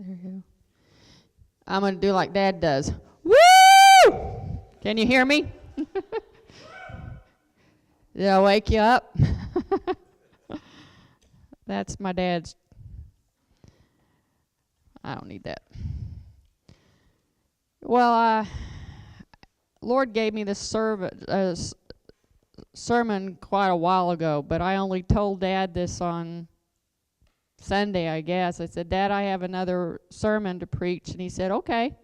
There you go. I'm going to do like Dad does. Woo! Can you hear me? Did I wake you up? That's my dad's. I don't need that. Well, Lord gave me this sermon quite a while ago, but I only told Dad this on Sunday, I guess. I said, Dad, I have another sermon to preach. And he said, okay.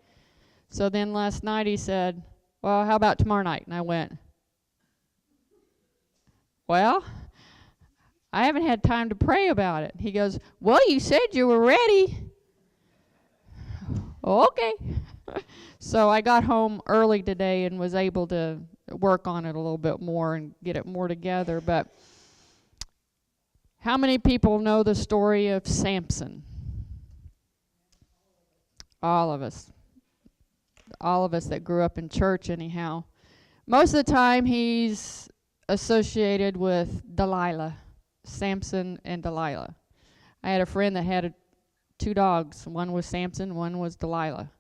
So then last night he said, well, how about tomorrow night? And I went, well, I haven't had time to pray about it. He goes, well, you said you were ready. Okay. So I got home early today and was able to work on it a little bit more and get it more together. But how many people know the story of Samson? All of us. All of us that grew up in church anyhow. Most of the time he's associated with Delilah. Samson and Delilah. I had a friend that had two dogs. One was Samson, one was Delilah.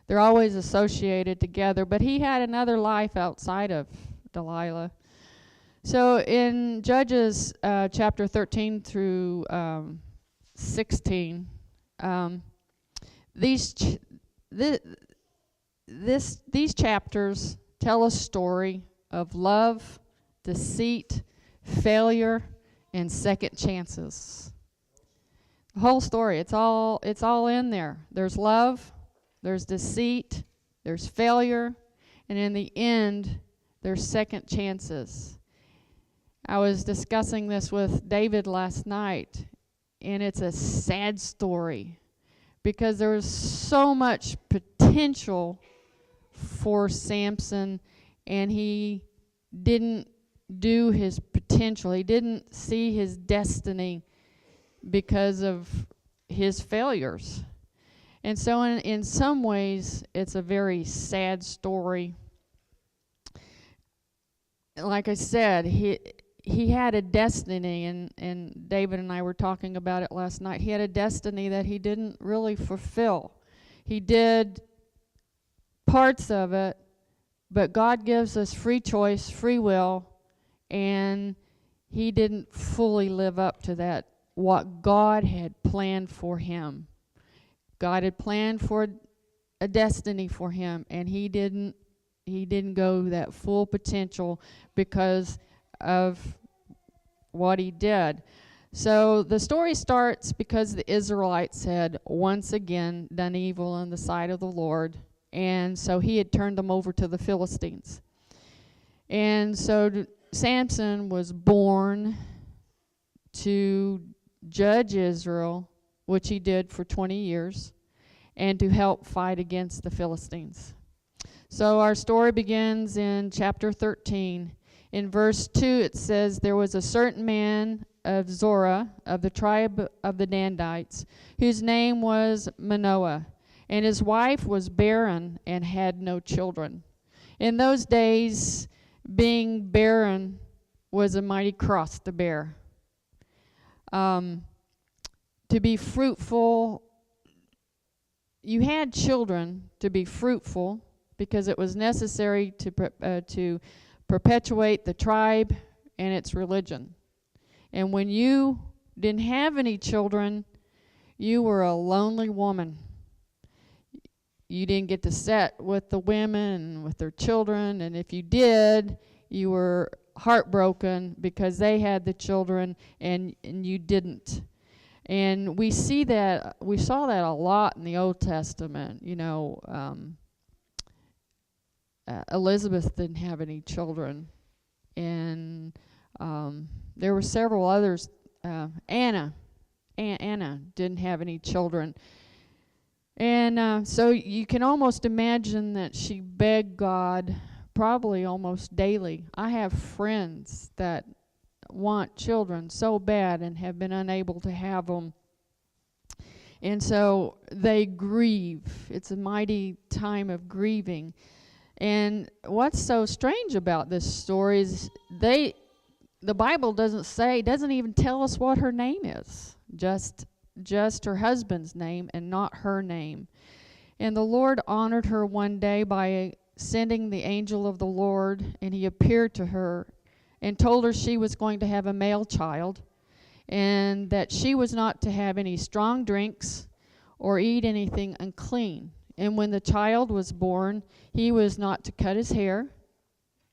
They're always associated together, but he had another life outside of Delilah. So in Judges chapter 13 through 16, these chapters tell a story of love, deceit, failure, and second chances. The whole story, it's all in there. There's love, there's deceit, there's failure, and in the end, there's second chances. I was discussing this with David last night, and it's a sad story because there was so much potential for Samson, and he didn't do his potential. He didn't see his destiny because of his failures. And so in some ways, it's a very sad story. Like I said, he had a destiny, and David and I were talking about it last night. He had a destiny that he didn't really fulfill. He did parts of it, but God gives us free choice, free will, and he didn't fully live up to that, what God had planned for him. God had planned for a destiny for him, and he didn't go that full potential because of what he did. So the story starts because the Israelites had once again done evil in the sight of the Lord, and so he had turned them over to the Philistines. And so Samson was born to judge Israel, which he did for 20 years, and to help fight against the Philistines. So our story begins in chapter 13. In verse 2 it says, there was a certain man of Zorah, of the tribe of the Danites, whose name was Manoah, and his wife was barren and had no children. In those days, being barren was a mighty cross to bear. To be fruitful, you had children to be fruitful because it was necessary to perpetuate the tribe and its religion. And when you didn't have any children, you were a lonely woman. You didn't get to sit with the women, with their children, and if you did, you were heartbroken because they had the children and you didn't. And we saw that a lot in the Old Testament. You know, Elizabeth didn't have any children, and there were several others. Anna didn't have any children. And so you can almost imagine that she begged God probably almost daily. I have friends that want children so bad and have been unable to have them. And so they grieve. It's a mighty time of grieving. And what's so strange about this story is the Bible doesn't even tell us what her name is. Just just her husband's name and not her name. And the Lord honored her one day by sending the angel of the Lord, and he appeared to her and told her she was going to have a male child, and that she was not to have any strong drinks or eat anything unclean. And when the child was born, he was not to cut his hair,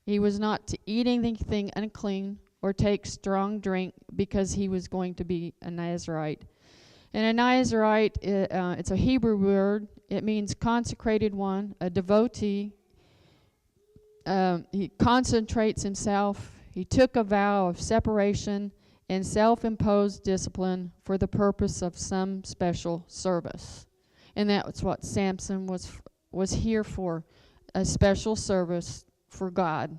he was not to eat anything unclean or take strong drink, because he was going to be a Nazirite. And a Nazirite, it's a Hebrew word. It means consecrated one, a devotee. He concentrates himself. He took a vow of separation and self-imposed discipline for the purpose of some special service. And that's what Samson was here for, a special service for God.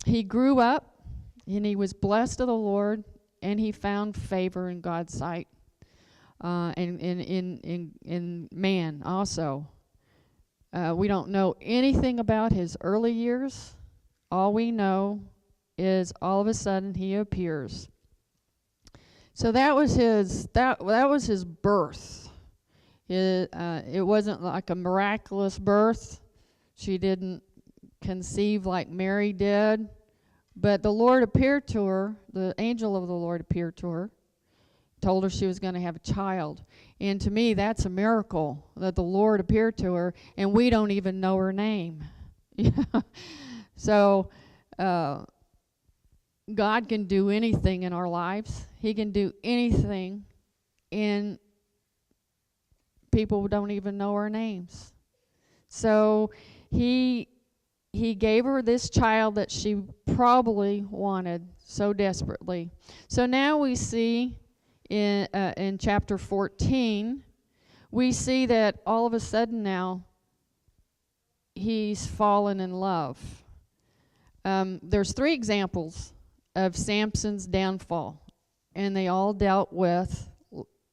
He grew up, and he was blessed of the Lord, and he found favor in God's sight, and in man also. We don't know anything about his early years. All we know is all of a sudden he appears. So that was his birth. It wasn't like a miraculous birth. She didn't conceive like Mary did, but the Lord appeared to her. The angel of the Lord appeared to her, told her she was going to have a child. And to me, that's a miracle that the Lord appeared to her, and we don't even know her name. So God can do anything in our lives. He can do anything, and people don't even know our names. So he gave her this child that she probably wanted so desperately. So now we see in chapter 14, we see that all of a sudden now he's fallen in love. There's 3 examples of Samson's downfall, and they all dealt with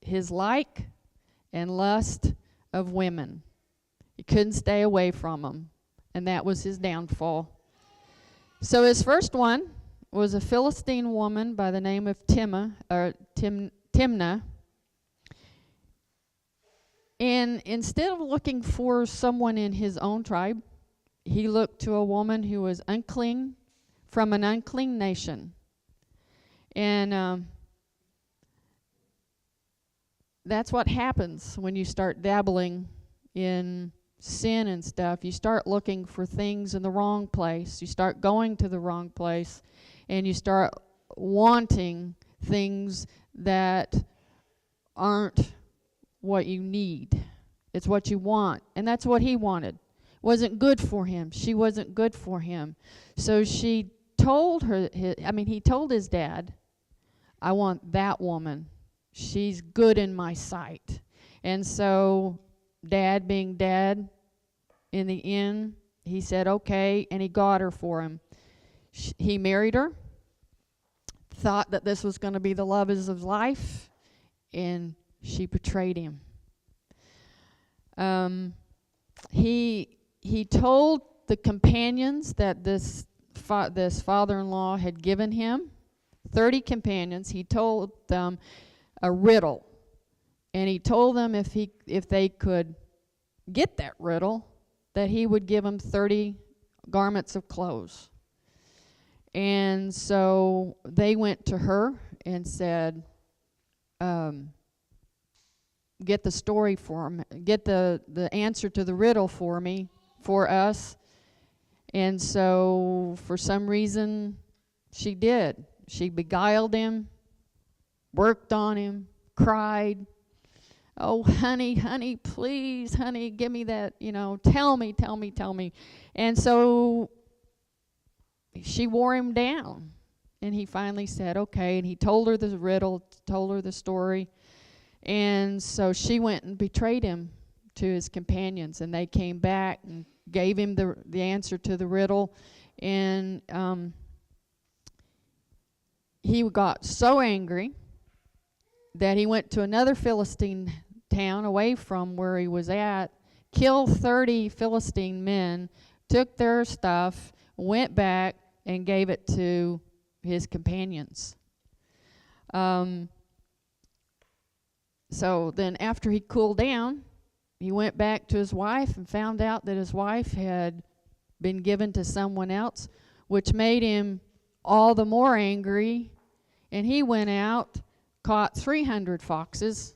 his like and lust of women. He couldn't stay away from them, and that was his downfall. So his first one was a Philistine woman by the name of Timnah. And instead of looking for someone in his own tribe, he looked to a woman who was unclean, from an unclean nation. And that's what happens when you start dabbling in sin and stuff. You start looking for things in the wrong place. You start going to the wrong place, and you start wanting things that aren't what you need. It's what you want, and that's what he wanted. Wasn't good for him. She wasn't good for him. So she told he told his dad, I want that woman. She's good in my sight. And so Dad, being Dad, in the end, he said okay, and he got her for him. He married her, thought that this was going to be the love of his life, and she betrayed him. He told the companions that this father-in-law had given him, 30 companions. He told them a riddle, and he told them if they could get that riddle, that he would give them 30 garments of clothes. And so they went to her and said, get the story for me, get the answer to the riddle for us. And so for some reason she did. She beguiled him, worked on him, cried. Oh, honey, please, honey, give me that, tell me. And so she wore him down. And he finally said, okay. And he told her the riddle, told her the story. And so she went and betrayed him to his companions. And they came back and gave him the answer to the riddle. And he got so angry that he went to another Philistine town away from where he was at, killed 30 Philistine men, took their stuff, went back, and gave it to his companions. So then after he cooled down, he went back to his wife and found out that his wife had been given to someone else, which made him all the more angry. And he went out, caught 300 foxes.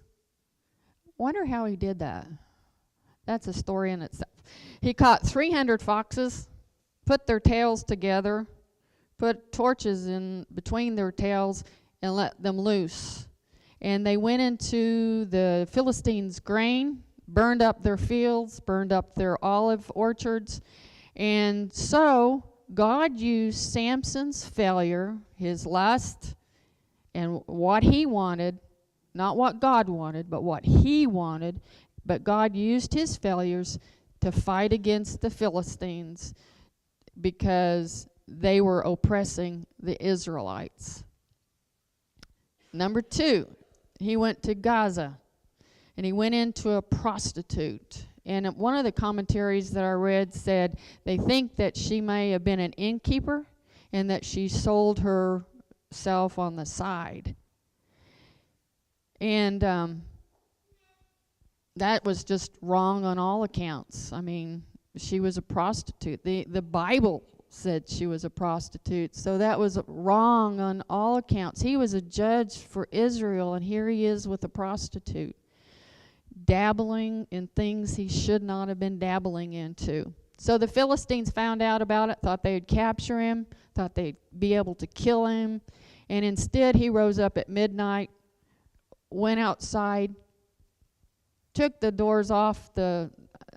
Wonder how he did that. That's a story in itself. He caught 300 foxes, put their tails together, put torches in between their tails, and let them loose. And they went into the Philistines' grain, burned up their fields, burned up their olive orchards. And so God used Samson's failure, his lust, and what he wanted, not what God wanted, but what he wanted. But God used his failures to fight against the Philistines because they were oppressing the Israelites. Number 2, he went to Gaza, and he went into a prostitute. And one of the commentaries that I read said they think that she may have been an innkeeper and that she sold herself on the side. And that was just wrong on all accounts. I mean, she was a prostitute. The Bible said she was a prostitute, so that was wrong on all accounts. He was a judge for Israel, and here he is with a prostitute, dabbling in things he should not have been dabbling into. So the Philistines found out about it, thought they'd capture him, thought they'd be able to kill him, and instead he rose up at midnight, went outside, took the doors off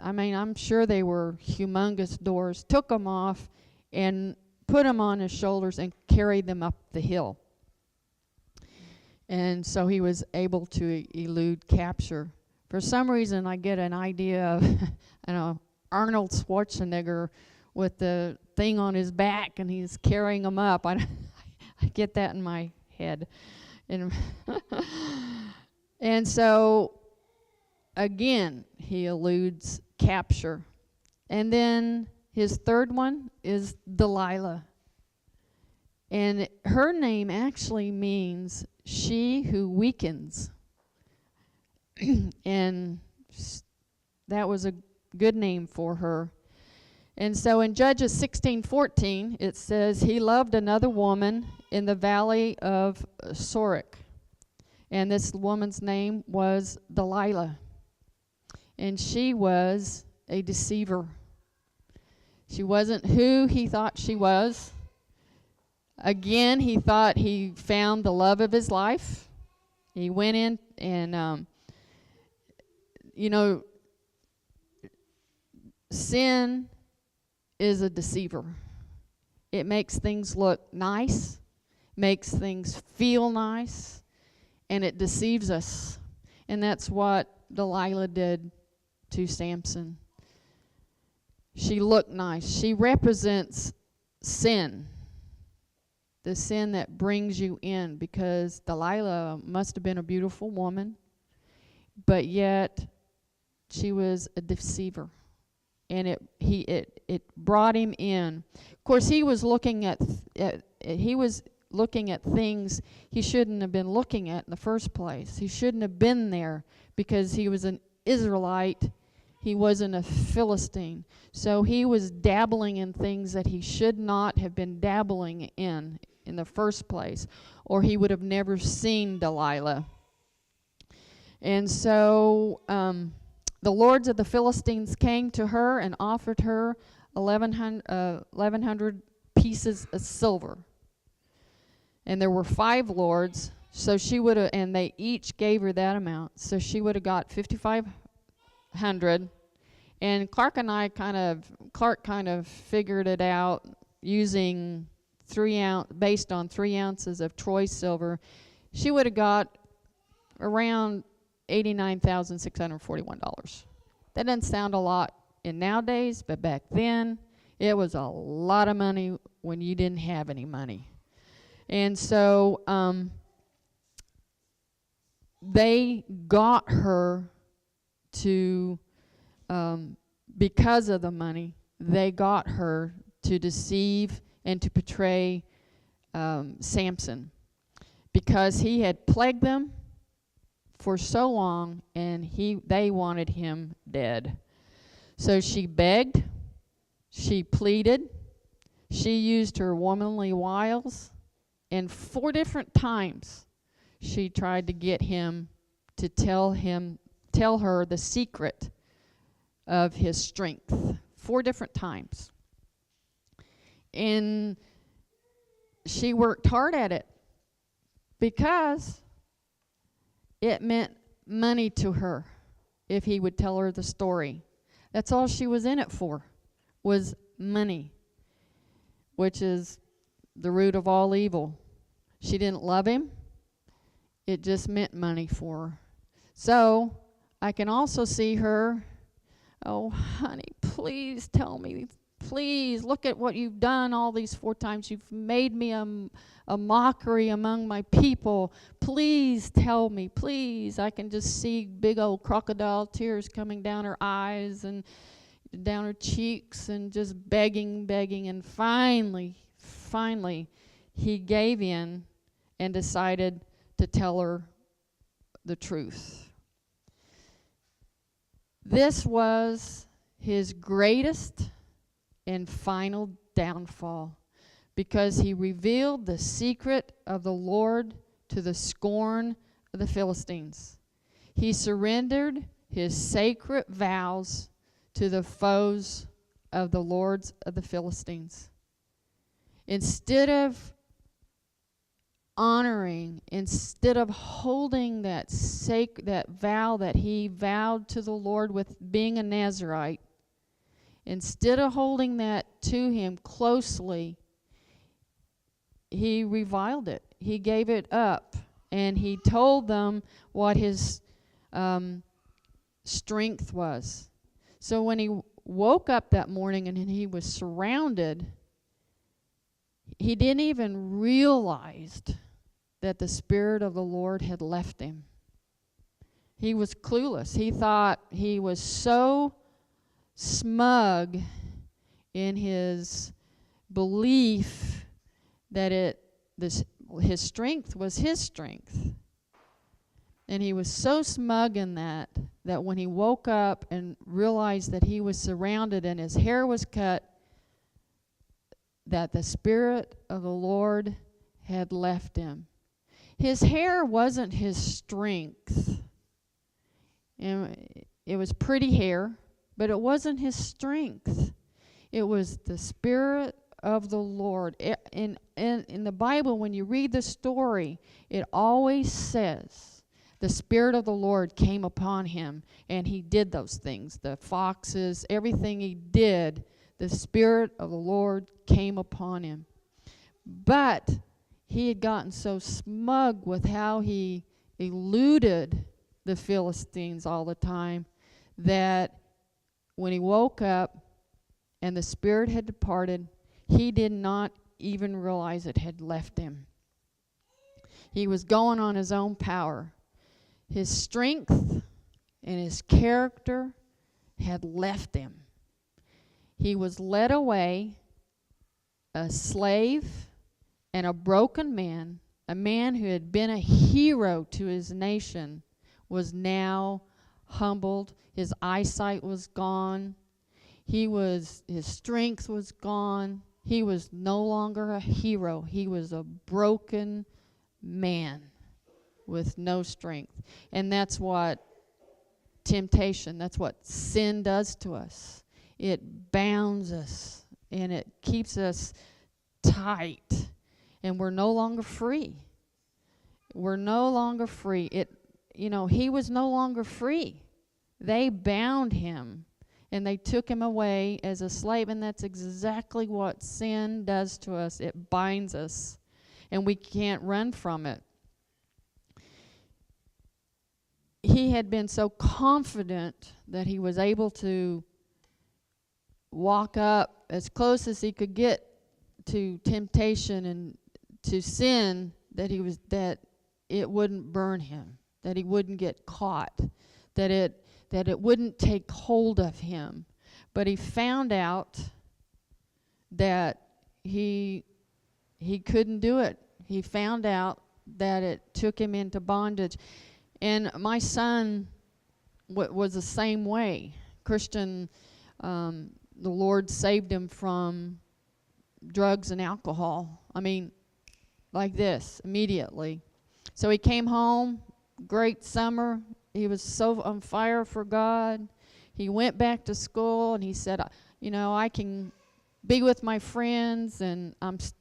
I'm sure they were humongous doors, took them off and put them on his shoulders and carried them up the hill. And so he was able to elude capture. For some reason, I get an idea of Arnold Schwarzenegger with the thing on his back, and he's carrying them up. I get that in my head. And so, again, he eludes capture. And then his third one is Delilah. And her name actually means she who weakens. And that was a good name for her. And so in Judges 16:14, it says, he loved another woman in the valley of Sorek. And this woman's name was Delilah. And she was a deceiver. She wasn't who he thought she was. Again, he thought he found the love of his life. He went in and, sin is a deceiver. It makes things look nice, makes things feel nice, and it deceives us. And that's what Delilah did to Samson. She looked nice. She represents sin, the sin that brings you in, because Delilah must have been a beautiful woman, but yet she was a deceiver, and it brought him in. Of course, he was looking at things he shouldn't have been looking at in the first place. He shouldn't have been there because he was an Israelite. He wasn't a Philistine. So he was dabbling in things that he should not have been dabbling in the first place, or he would have never seen Delilah. And so the lords of the Philistines came to her and offered her 1,100 pieces of silver. And there were 5 lords, so she would have, and they each gave her that amount. So she would have got 5,500. And Clark kind of figured it out using based on 3 ounces of Troy silver. She would have got around $89,641. That doesn't sound a lot in nowadays, but back then it was a lot of money when you didn't have any money. And so they got her to, because of the money, they got her to deceive and to betray Samson, because he had plagued them for so long, and they wanted him dead. So she begged, she pleaded, she used her womanly wiles, and 4 different times she tried to get him to tell her the secret of his strength. 4 different times. And she worked hard at it because it meant money to her if he would tell her the story. That's all she was in it for, was money, which is the root of all evil. She didn't love him. It just meant money for her. So I can also see her, oh, honey, please tell me. Please, look at what you've done all these 4 times. You've made me a mockery among my people. Please tell me, please. I can just see big old crocodile tears coming down her eyes and down her cheeks and just begging. And finally, he gave in and decided to tell her the truth. This was his greatest and final downfall, because he revealed the secret of the Lord to the scorn of the Philistines. He surrendered his sacred vows to the foes of the lords of the Philistines. Instead of honoring, instead of holding that vow that he vowed to the Lord with being a Nazirite, instead of holding that to him closely, he reviled it. He gave it up, and he told them what his strength was. So when he woke up that morning and he was surrounded, he didn't even realize that the Spirit of the Lord had left him. He was clueless. He thought he was so smug in his belief that his strength was his strength. And he was so smug in that when he woke up and realized that he was surrounded and his hair was cut, that the Spirit of the Lord had left him. His hair wasn't his strength. And it was pretty hair, but it wasn't his strength. It was the Spirit of the Lord. In the Bible, when you read the story, it always says the Spirit of the Lord came upon him, and he did those things. The foxes, everything he did, the Spirit of the Lord came upon him. But he had gotten so smug with how he eluded the Philistines all the time that when he woke up and the Spirit had departed, he did not even realize it had left him. He was going on his own power. His strength and his character had left him. He was led away, a slave and a broken man, a man who had been a hero to his nation, was now humbled. His eyesight was gone. His strength was gone. He was no longer a hero. He was a broken man with no strength. And that's what temptation, that's what sin does to us. It bounds us and it keeps us tight, and we're no longer free. We're no longer free. He was no longer free. They bound him and they took him away as a slave, and that's exactly what sin does to us. It binds us and we can't run from it. He had been so confident that he was able to walk up as close as he could get to temptation and to sin, that it wouldn't burn him, that he wouldn't get caught, that it wouldn't take hold of him. But he found out that he couldn't do it. He found out that it took him into bondage. And my son was the same way. Christian, the Lord saved him from drugs and alcohol. I mean, like this, immediately. So he came home, great summer. He was so on fire for God. He went back to school, and he said, I can be with my friends, and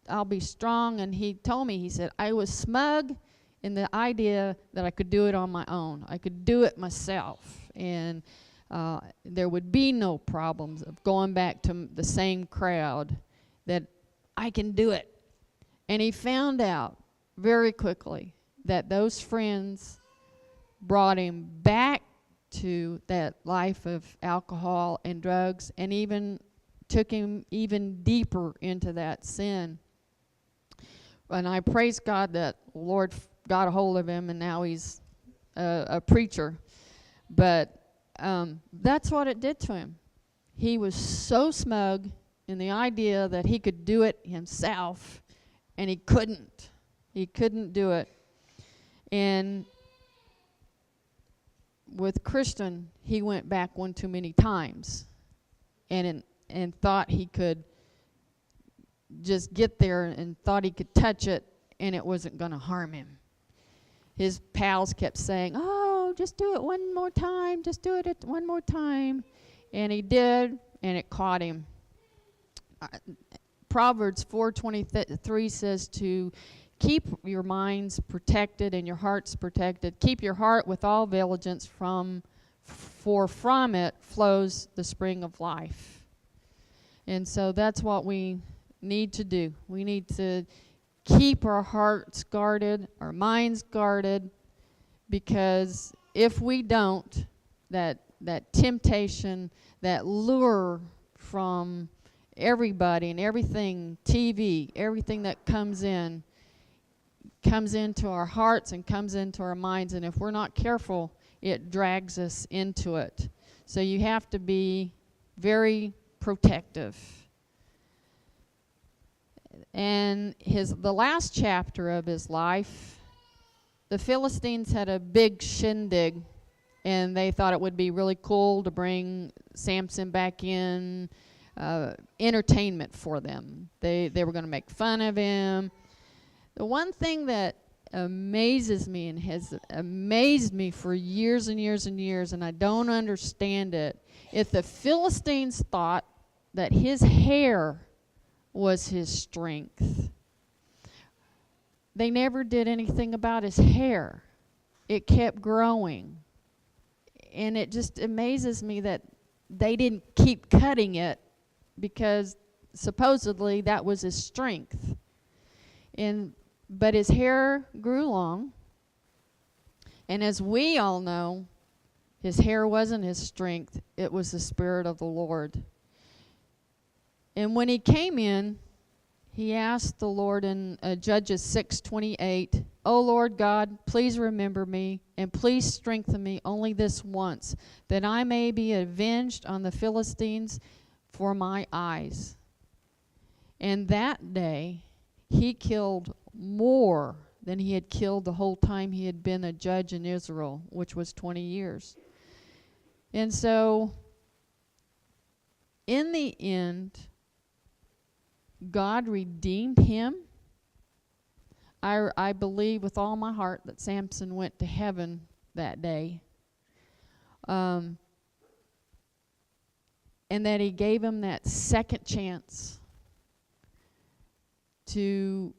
I'll be strong. And he told me, he said, I was smug in the idea that I could do it on my own. I could do it myself, and there would be no problems of going back to the same crowd, that I can do it. And he found out very quickly that those friends brought him back to that life of alcohol and drugs, and even took him even deeper into that sin. And I praise God that the Lord got a hold of him, and now he's a preacher. But that's what it did to him. He was so smug in the idea that he could do it himself, and he couldn't. He couldn't do it. And with Christian, he went back one too many times, and thought he could just get there, and thought he could touch it, and it wasn't going to harm him. His pals kept saying, "Oh, just do it one more time. Just do it one more time." And he did, and it caught him. Proverbs 4:23 says to keep your minds protected and your hearts protected. Keep your heart with all diligence, for from it flows the spring of life. And so that's what we need to do. We need to keep our hearts guarded, our minds guarded, because if we don't, that temptation, that lure from everybody and everything, TV, everything that comes into our hearts and comes into our minds, and if we're not careful, it drags us into it. So you have to be very protective. And the last chapter of his life, the Philistines had a big shindig, and they thought it would be really cool to bring Samson back in, entertainment for them. They were going to make fun of him. The one thing that amazes me and has amazed me for years and years and years, and I don't understand it, if the Philistines thought that his hair was his strength, they never did anything about his hair. It kept growing. And it just amazes me that they didn't keep cutting it, because supposedly that was his strength. But his hair grew long, and as we all know, his hair wasn't his strength, it was the Spirit of the Lord. And when he came in, he asked the Lord in Judges 6:28, "O Lord God, please remember me, and please strengthen me only this once, that I may be avenged on the Philistines for my eyes." And that day, he killed more than he had killed the whole time he had been a judge in Israel, which was 20 years. And so, in the end, God redeemed him. I believe with all my heart that Samson went to heaven that day. And that he gave him that second chance to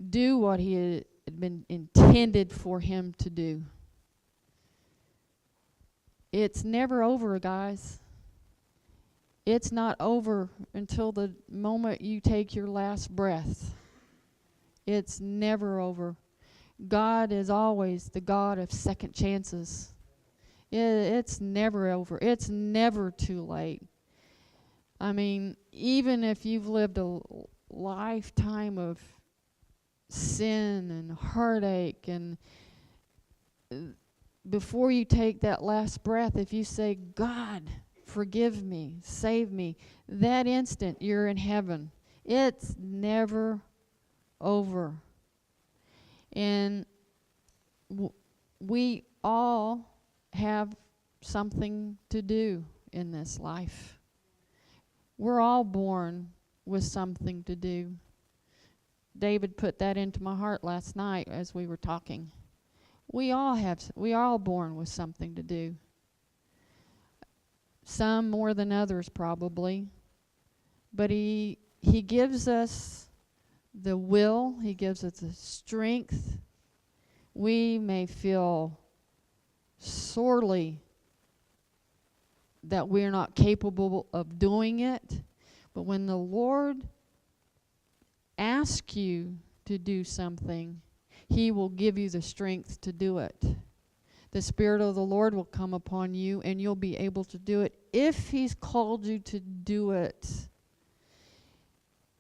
do what he had been intended for him to do. It's never over, guys. It's not over until the moment you take your last breath. It's never over. God is always the God of second chances. It's never over. It's never too late. I mean, even if you've lived a lifetime of sin and heartache, and before you take that last breath, if you say, "God, forgive me, save me," that instant you're in heaven. It's never over. And we all have something to do in this life. We're all born with something to do. David put that into my heart last night as we were talking. We are all born with something to do. Some more than others probably. But he gives us the will, he gives us the strength. We may feel sorely that we're not capable of doing it, but when the Lord asks you to do something, he will give you the strength to do it. The Spirit of the Lord will come upon you, and you'll be able to do it. If he's called you to do it,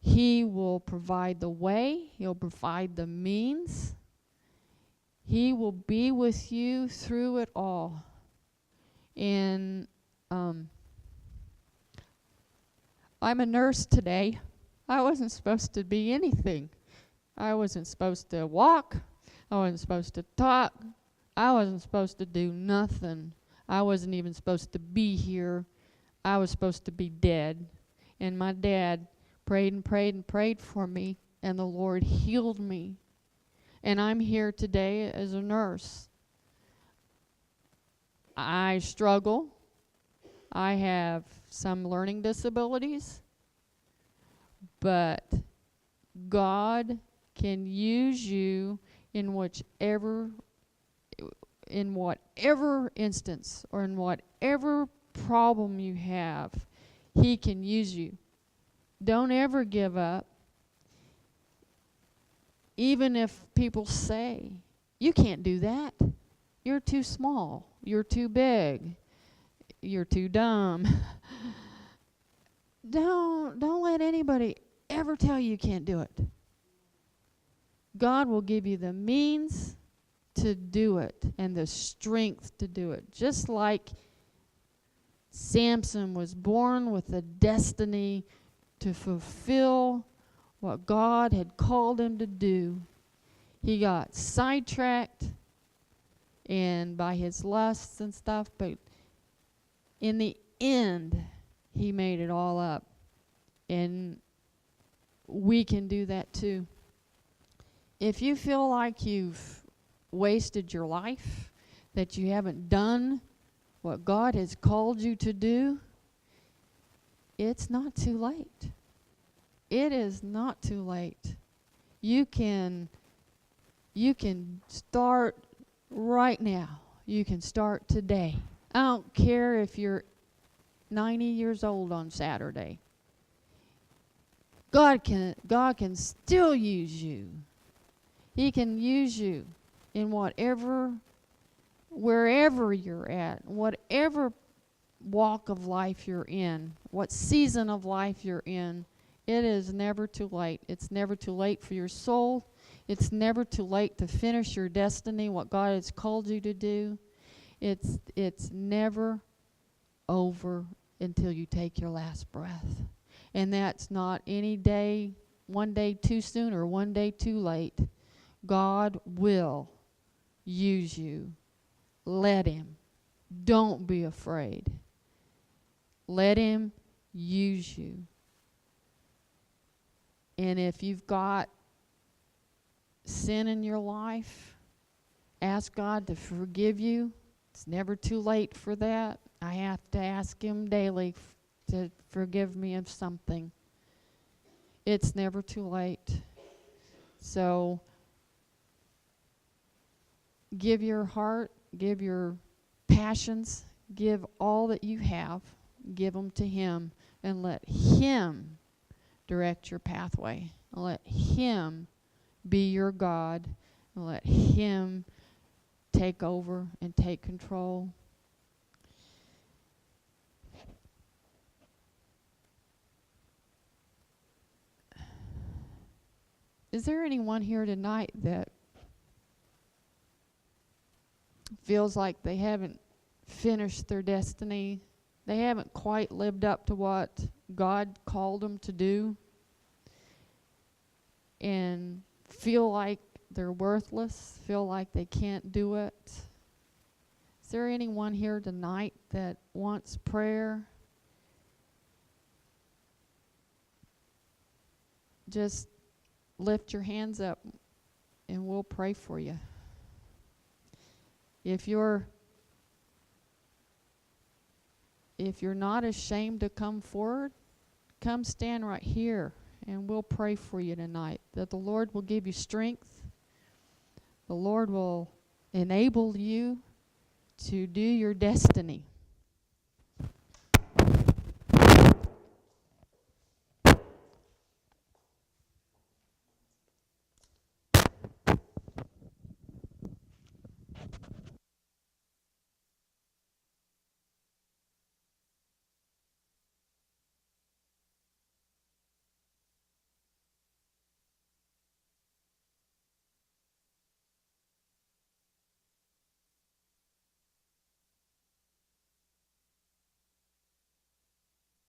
he will provide the way, he'll provide the means. He will be with you through it all. And I'm a nurse today. I wasn't supposed to be anything. I wasn't supposed to walk. I wasn't supposed to talk. I wasn't supposed to do nothing. I wasn't even supposed to be here. I was supposed to be dead. And my dad prayed and prayed and prayed for me, and the Lord healed me. And I'm here today as a nurse. I struggle. I have some learning disabilities. But God can use you in whatever instance or in whatever problem you have. He can use you. Don't ever give up. Even if people say, you can't do that. You're too small. You're too big. You're too dumb. Don't let anybody ever tell you can't do it. God will give you the means to do it and the strength to do it. Just like Samson was born with a destiny to fulfill what God had called him to do. He got sidetracked and by his lusts and stuff, but in the end, he made it all up. And we can do that too. If you feel like you've wasted your life, that you haven't done what God has called you to do, it's not too late. It is not too late. You can start right now. You can start today. I don't care if you're 90 years old on Saturday. God can still use you. He can use you in wherever you're at, whatever walk of life you're in, what season of life you're in. It is never too late. It's never too late for your soul. It's never too late to finish your destiny, what God has called you to do. It's never over until you take your last breath. And that's not any day, one day too soon or one day too late. God will use you. Let him. Don't be afraid. Let him use you. And if you've got sin in your life, ask God to forgive you. It's never too late for that. I have to ask him daily to forgive me of something. It's never too late. So give your heart, give your passions, give all that you have, give them to him, and let him direct your pathway. Let him be your God, and let him take over and take control. Is there anyone here tonight that feels like they haven't finished their destiny? They haven't quite lived up to what God called them to do, and feel like they're worthless, feel like they can't do it? Is there anyone here tonight that wants prayer? Just lift your hands up and we'll pray for you. If you're not ashamed to come forward, come stand right here and we'll pray for you tonight. That the Lord will give you strength. The Lord will enable you to do your destiny.